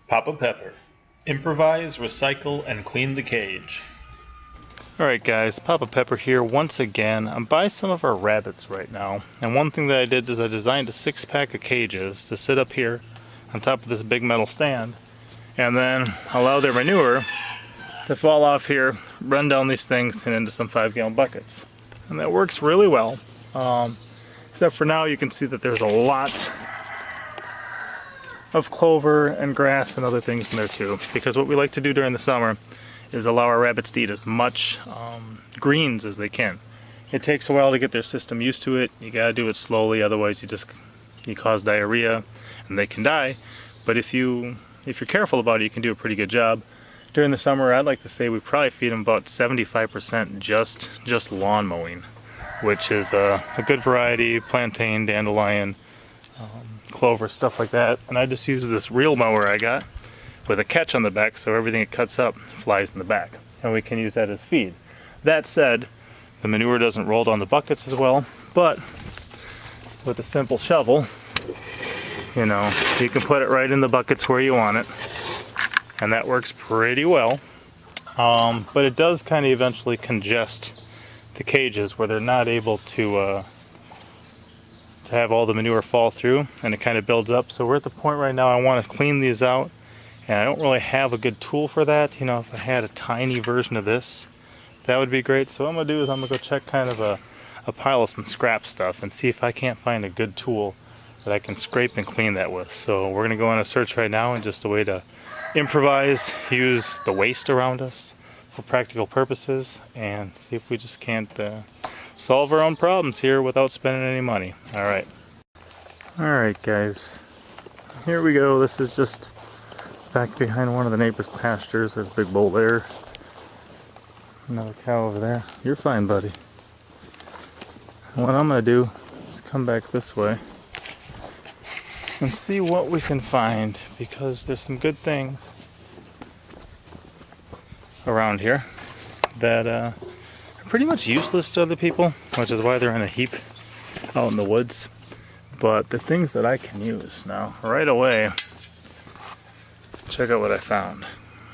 Papa Pepper. Improvise, recycle, and clean the cage. Alright guys, Papa Pepper here once again. I'm by some of our rabbits right now, and one thing that I did is I designed a 6-pack of cages to sit up here on top of this big metal stand and then allow their manure to fall off here, run down these things and into some 5-gallon buckets. And that works really well, except for now you can see that there's a lot of clover and grass and other things in there too, because what we like to do during the summer is allow our rabbits to eat as much greens as they can. It takes a while to get their system used to it. You gotta do it slowly, otherwise you cause diarrhea and they can die. But if you're careful about it, you can do a pretty good job. During the summer, I'd like to say we probably feed them about 75% just lawn mowing, which is a good variety: plantain, dandelion, clover, stuff like that. And I just use this reel mower I got with a catch on the back, so everything it cuts up flies in the back, and we can use that as feed. That said, the manure doesn't roll down the buckets as well, but with a simple shovel, you know, you can put it right in the buckets where you want it, and that works pretty well. But it does kind of eventually congest the cages where they're not able to have all the manure fall through, and it kind of builds up. So we're at the point right now I want to clean these out, and I don't really have a good tool for that. You know, if I had a tiny version of this, that would be great. So what I'm gonna do is I'm gonna go check kind of a pile of some scrap stuff and see if I can't find a good tool that I can scrape and clean that with. So we're gonna go on a search right now, and just a way to improvise, use the waste around us for practical purposes, and see if we just can't solve our own problems here without spending any money. Alright guys, here we go. This is just back behind one of the neighbor's pastures. There's a big bull there. Another cow over there. You're fine, buddy. And what I'm going to do is come back this way and see what we can find, because there's some good things around here that are pretty much useless to other people, which is why they're in a heap out in the woods. But the things that I can use now, right away, check out what I found.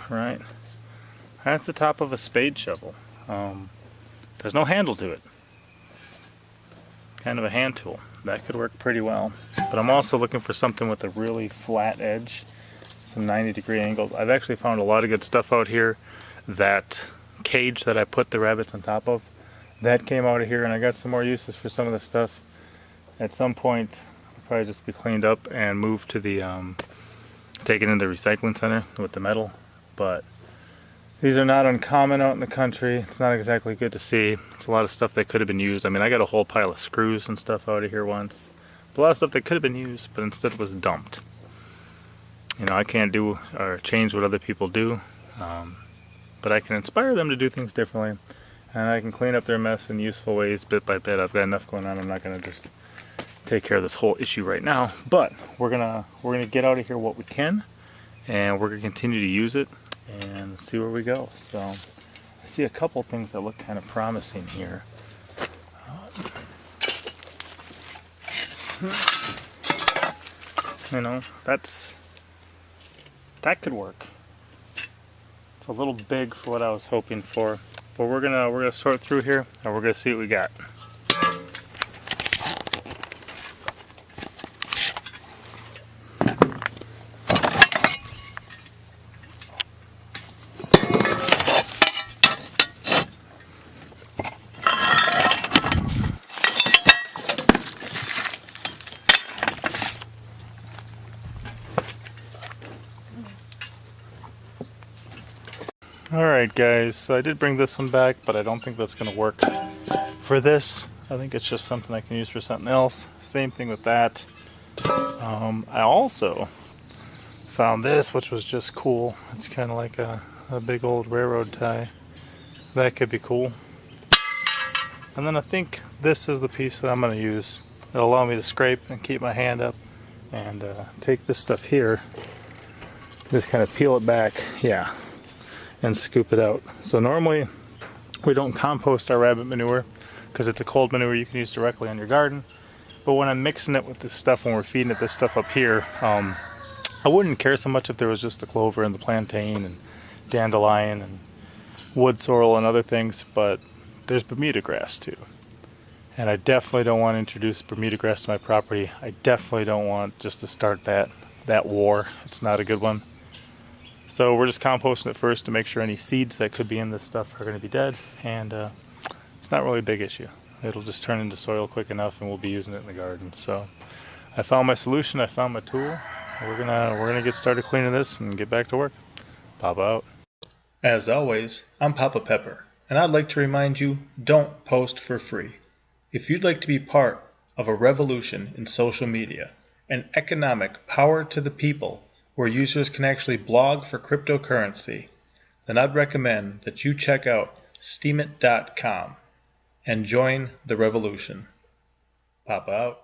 Right, that's the top of a spade shovel. There's no handle to it. Kind of a hand tool. That could work pretty well. But I'm also looking for something with a really flat edge, some 90-degree angles. I've actually found a lot of good stuff out here. That cage that I put the rabbits on top of, that came out of here, and I got some more uses for some of the stuff. At some point, it'll probably just be cleaned up and moved to the take it into the recycling center with the metal. But these are not uncommon out in the country. It's not exactly good to see. It's a lot of stuff that could have been used. I mean, I got a whole pile of screws and stuff out of here once. A lot of stuff that could have been used, but instead was dumped. You know, I can't do or change what other people do, but I can inspire them to do things differently, and I can clean up their mess in useful ways bit by bit. I've got enough going on. I'm not going to just take care of this whole issue right now, but we're gonna get out of here what we can, and we're gonna continue to use it and see where we go. So I see a couple things that look kind of promising here. You know, that could work. It's a little big for what I was hoping for, but we're gonna sort through here and we're gonna see what we got. Alright guys, so I did bring this one back, but I don't think that's going to work for this. I think it's just something I can use for something else. Same thing with that. I also found this, which was just cool. It's kind of like a big old railroad tie. That could be cool. And then I think this is the piece that I'm going to use. It'll allow me to scrape and keep my hand up and take this stuff here, just kind of peel it back, yeah, and scoop it out. So normally we don't compost our rabbit manure because it's a cold manure you can use directly on your garden. But when I'm mixing it with this stuff, when we're feeding it this stuff up here, I wouldn't care so much if there was just the clover and the plantain and dandelion and wood sorrel and other things, but there's Bermuda grass too. And I definitely don't want to introduce Bermuda grass to my property. I definitely don't want just to start that war. It's not a good one. So we're just composting it first to make sure any seeds that could be in this stuff are going to be dead, and it's not really a big issue. It'll just turn into soil quick enough, and we'll be using it in the garden. So I found my solution. I found my tool. We're gonna get started cleaning this and get back to work. Papa out. As always, I'm Papa Pepper, and I'd like to remind you, don't post for free. If you'd like to be part of a revolution in social media, an economic power to the people where users can actually blog for cryptocurrency, then I'd recommend that you check out steemit.com and join the revolution. Papa out.